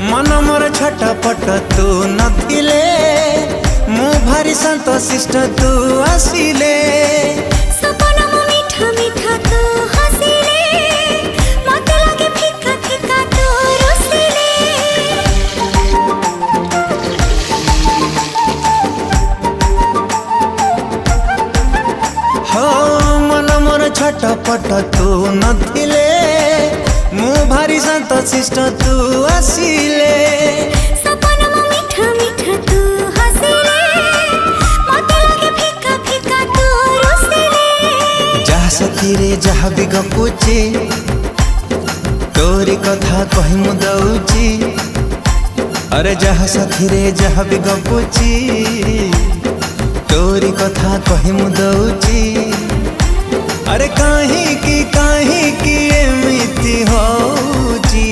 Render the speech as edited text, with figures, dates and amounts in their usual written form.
मन मोर छटपट तू नथिले मु भारी शांत शिष्ट तू आसिले सपना मो मीठा मीठा तू हसिले मते लागे फिका फिका तू रुसिले हो मन मोर छटपट तू नथिले मु भारी शांत शिष्ट तू आसिले सपना मो मीठा मीठा तू हसिले मते लागे फिका फिका तू रुसिले जहा सखी रे जहा भी गपुची तोरी कथा कही मु दउची अरे जहा सखी रे जहा भी गपुची तोरी कथा कही मु दउची अरे काहे की एमिति होची।